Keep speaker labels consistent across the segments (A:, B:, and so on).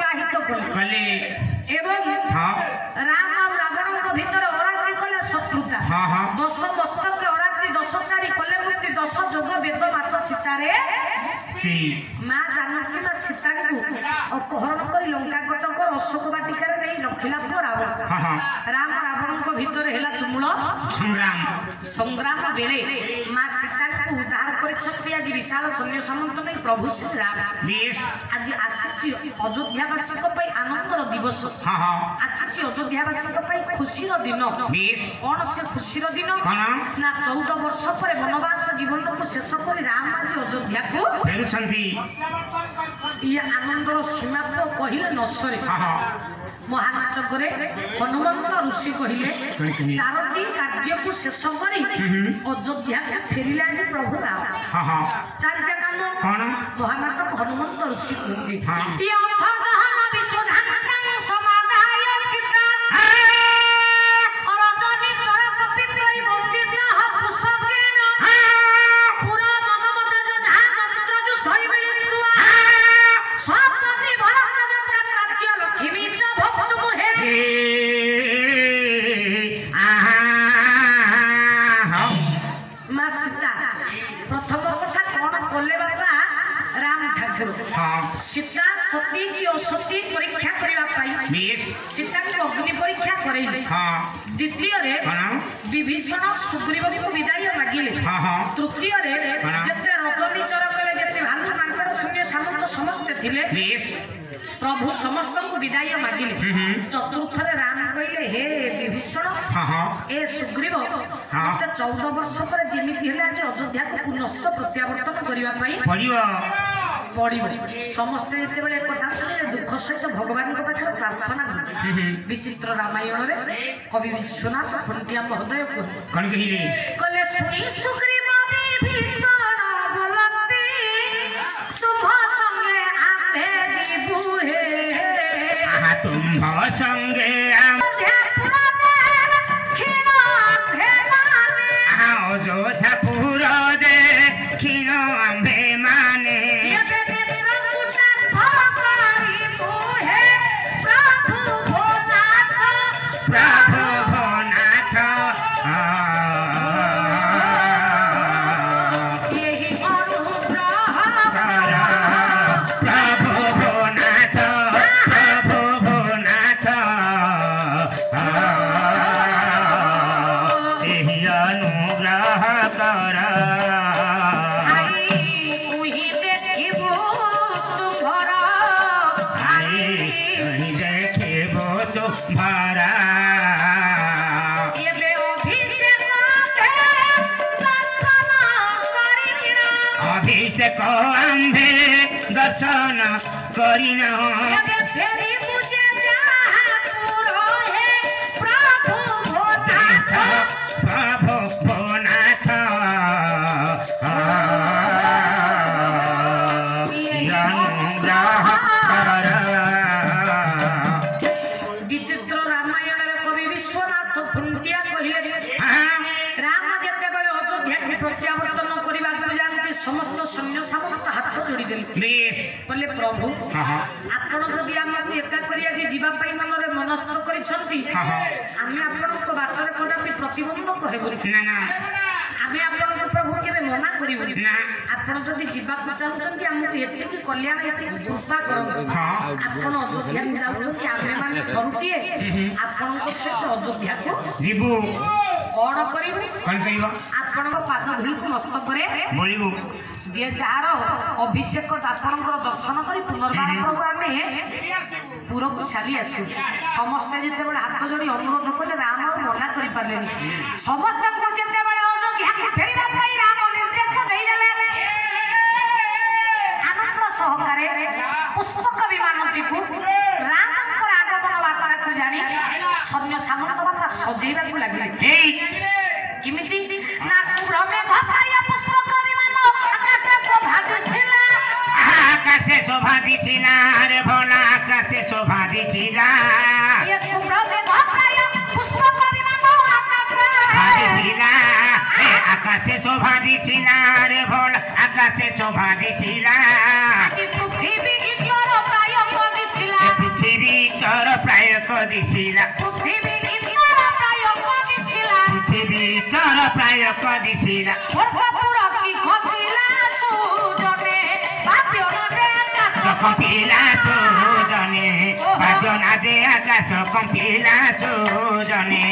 A: ଅତିବାହିତ କଲେ ଏବଂ ରାମ ଆଉ ରାବଣଙ୍କ ଭିତରେ ଅରାତ୍ରି କଲେ ଶତ୍ରୁତା 10 ମସ୍ତକ ଅରାତ୍ରି 10 ଚାରି କଲେ ମୂର୍ତ୍ତି 10 ଯୋଗ ବେଦ ମାଛ ସୀତାରେ ମା ଜାନକୀ ମା ସୀତାଙ୍କୁ ଅପହରଣ କରି ଲଙ୍କା କଟକ ଅଶୋକ ବାଟିକାରେ ନେଇ ରଖିଲା ପୁଅ ରାମ ରାବଣଙ୍କ ଭିତରେ ହେଲା ତୁମୁଳ ସଂଗ୍ରାମ ବେଳେ ମା ସୀତାଙ୍କୁ ଉଦ୍ଧାର କରିଛନ୍ତି ଆଜି ବିଶାଳ ସୈନ୍ୟ ସାମନ୍ତ ନେଇ ପ୍ରଭୁ ଶ୍ରୀରାମ ଆଜି ଆସିଛି ଅଯୋଧ୍ୟାବାସୀଙ୍କ ପାଇଁ ଆନନ୍ଦର ଦିବସ ଆସିଛି ଅଯୋଧ୍ୟାବାସୀଙ୍କ ପାଇଁ ଖୁସିର ଦିନ କଣ ସେ ଖୁସିର ଦିନ ନା 14 ବର୍ଷ ପରେ ବନବାସ ଜୀବନକୁ ଶେଷ କରି ରାମ ଆଜି ଅଯୋଧ୍ୟାକୁ ଫେରୁଛନ୍ତି ଇଏ ଆନନ୍ଦର ସୀମା କହିଲେ ନ ସରେ ମହାନାଟକରେ ହନୁମନ୍ତ ଋଷି କହିଲେ 4ଟି କାର୍ଯ୍ୟକୁ ଶେଷ କରି ଅଯୋଧ୍ୟାକୁ ଫେରିଲେ ଆଜି ପ୍ରଭୁ ରାମ 4ଟା କାମ କଣ ମହାନାଟକ ହନୁମନ୍ତ ଋଷି କହିଲେ सीता सती की असती परीक्षा करने सीता को अग्नि परीक्षा करेले द्वितीय विभीषण सुग्रीव को विदाय मागिले तृतीय जते रजनी चर कले जते भालू मांकड़ शून्य सामंत समस्त थिले प्रभु समस्त को विदाय मागिले चतुर्थ राम कहले हे विभीषण ए सुग्रीव मते 14 वर्ष पर जेमिति हेला जे अयोध्या को पुनश्च प्रत्यावर्तन करबा पड़ी समस्त जिते एक कथा शुणे दुख सहित भगवान पाखे प्रार्थना विचित्र रामायण रे कवि विश्वनाथ खंडिया महोदय कहले सुनी सुग्रीव विभीषण बोलते तुम संगे आंबे जीबू हे तुम संगे अयोध्यापुर दे क्षीण आंबे माने दर्शन करिना प्रभु भोनाथ विचित्र रामायण कवि विश्वनाथ खुंटिया कहले राम जेते बेले अयोध्या के प्रत्यावर्तन करबा जाती समस्त सैन्य सामंत हाथ जोड़ी देले बोले प्रभु आपण जदि हमकु एका करिया जे जीवा पई मनरे मनस्थ करिसंती आमे आपनको बाटरे कदापि प्रतिबंधक हेबो ना ना आमे आपनको प्रभु केबे मना करिबो ना आपण जदि जीवा को चाहुचंती हमकु एतिकी कल्याण एतिकी कृपा करबो आपण अयोध्या जाउचंती आमे माने थरुटिए आपनको सहित अयोध्या को जीवो कौन करिबो आपनको पाद धुली मस्तक करे बोलिबो जे जार अभिषेक आपणकर दर्शन करी पुनर्बार प्रभु आमे पूरा को चली आसू समस्त जिते बड़े हाथ जोड़ी अनुरोध कले राम और मना करि पारलेनी समस्त को जिते बड़े अयोध्या के फेरिबा पई राम निर्देश देई देले आनंद सहकारे पुष्पक विमानटी को रामकर आगमन वार्ता को जानी सैन्य सामंत बापा सजेइबा को लागिले किमिति ना सुब्रमे घटाया पुष्पक विमान आकाशे शोभा दिछिला रे भोला आकाशे शोभा दिछिला ये सुब्रमे घटाया पुष्पक विमान आकाशे शोभा दिछिला रे भोला आकाशे शोभा दिछिला पृथ्वी इतरो प्राय पदिछिला
B: दिशिला
A: पृथ्वी इतर प्राय दिशिला
B: पृथ्वी इतर प्राय दिशिला
A: पूर्वपुर की खसिला सुजने बाद्यन दे आकाश
B: कंपिला सुजने बाद्यन दे आकाश कंपिला सुजने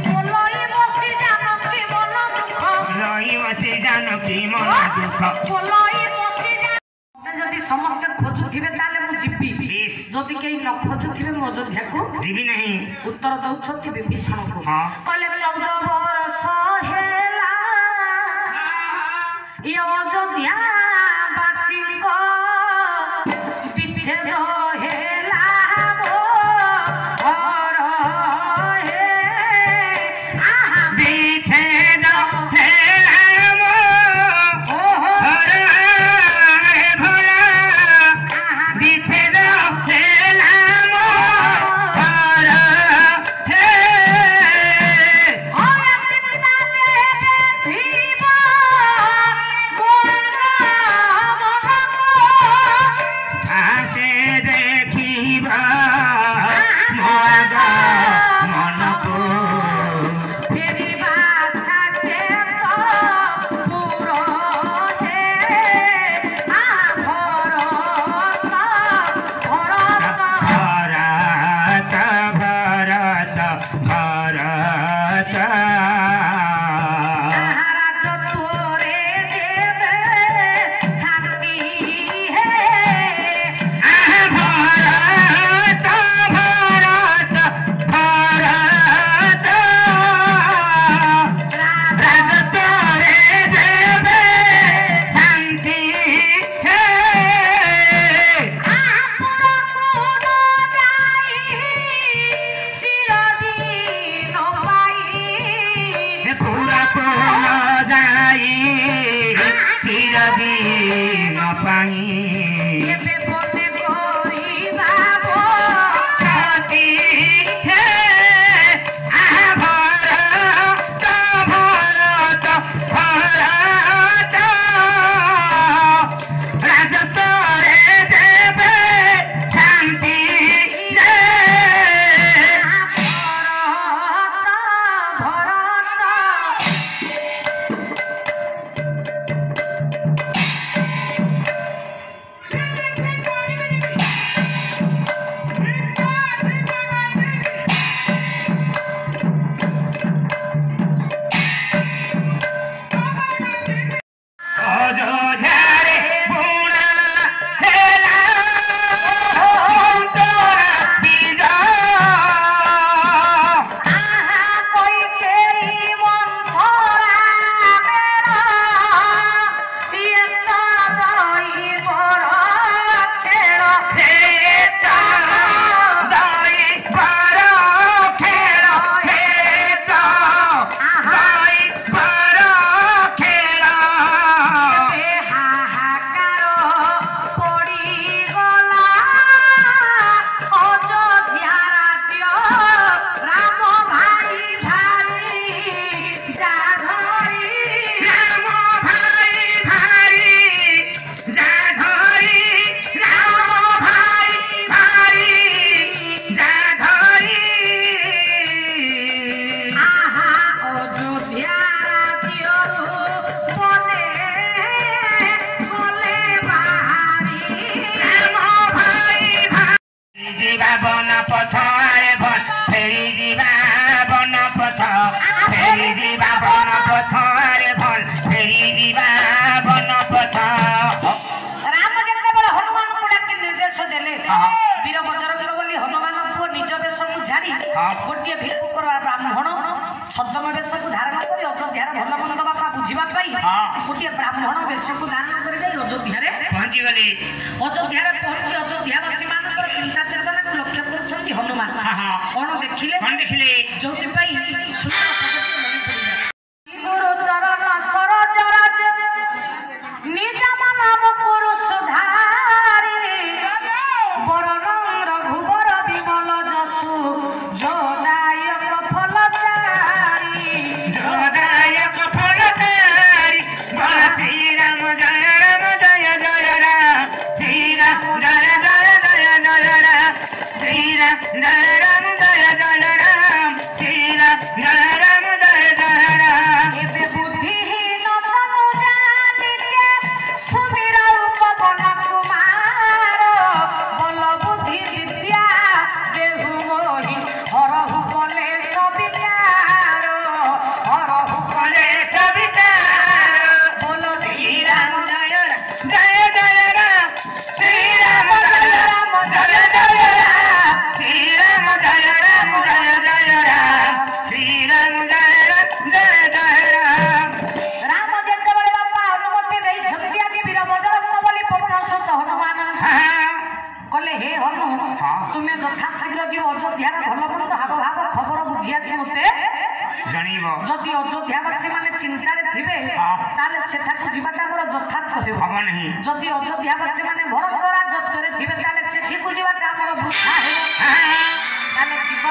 A: बोलई बसी जानो की मन दुख
B: बोलई बसी जानो की मन दुख
A: बोलई बसी যদি সমস্ত খোঁজুথিবে তাহলে মু জিবি যদি কেই ন খোঁজুথিবে মু অযোধ্যাকু
B: জিবি নাই
A: উত্তর দউছন্তি বিভীষণকু
B: হ্যাঁ
A: কলে 14 বরষ হেলা ই অযোধ্যা বাসীঙ্ক বিচ্ছেদ হেলা হর হে আহা
B: বিচ্ছেদ হেলা
A: गोटे भिक्षुकर ब्राह्मण सज्जन वेश को धारण कर अयोध्यार भल मंद बापा बुझापी गोटे ब्राह्मण वेश को धारण कर अयोध्यार
B: पहुंची गली
A: अयोध्यार पहुंची अयोध्यावासी मान चिंता चेतना को लक्ष्य कर हनुमान कौन देखिले जो गुरु चरण सरोज राज निज मन गुरु सुधारी बरण रघुवर विमल जसु जोदायक फलचारी
B: श्री राम जय जय राम श्री राम जय जय जय जय राम श्री राम जय
A: କହିଲେ ହେ ହନୁ ତୁମେ ଯଥାଶୀଘ୍ର ଯିବ ଅଯୋଧ୍ୟାର ଭଲ ମନ୍ଦ ହାବ ଭାବ ଖବର ବୁଝି ଆସି ମତେ
B: ଜଣେଇବ।
A: ଯଦି ଅଯୋଧ୍ୟାବାସୀ ମାନେ ଚିନ୍ତାରେ ଥିବେ ତାହେଲେ ସେଠାକୁ ଯିବାଟା ଆମର ଯଥାର୍ଥ ହେବ
B: ନାହିଁ।
A: ଯଦି ଅଯୋଧ୍ୟାବାସୀ ମାନେ ଭରତ ରାଜତ୍ୱରେ ଥିବେ ତାହେଲେ ସେଠିକୁ ଯିବାଟା ଆମର ବୃଥା ହେବ। ତାହେଲେ ଯିବା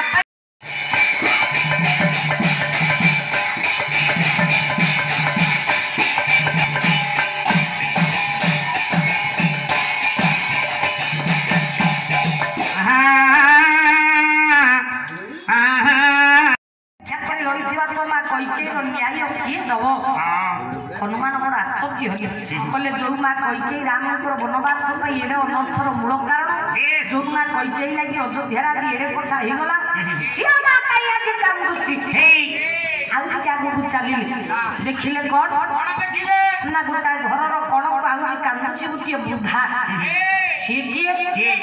A: ପାଇଁ ରହିଥିବା ତ ମା କୈକେୟୀର ନ୍ୟାୟ କିଏ ଦବ? ହନୁମାନ ବଡ଼ ଆଶ୍ଚର୍ଯ୍ୟ ହେଲେ କହିଲେ ଯୋଉ ମା କୈକେୟୀ ରାମଙ୍କର ବନବାସ ପାଇଁ ଏଡେ ଅନର୍ଥର ମୂଳ କାରଣ ଯୋଉ ମା କୈକେୟୀ ଲାଗି ଅଯୋଧ୍ୟାରେ ଆଜି ଏଡେ କଥା ହେଇଗଲା ସିଏ ମା କାଇଁ ଆଜି କାନ୍ଦୁଛି। ଆଉ ଟିକେ ଆଗକୁ ଚାଲିଲେ ଦେଖିଲେ କଣ ନା ଗୋଟାଏ ଘରର କଣକୁ ଆହୁରି କାନ୍ଦୁଛି ଗୋଟିଏ ବୃଦ୍ଧା। ସିଏ କିଏ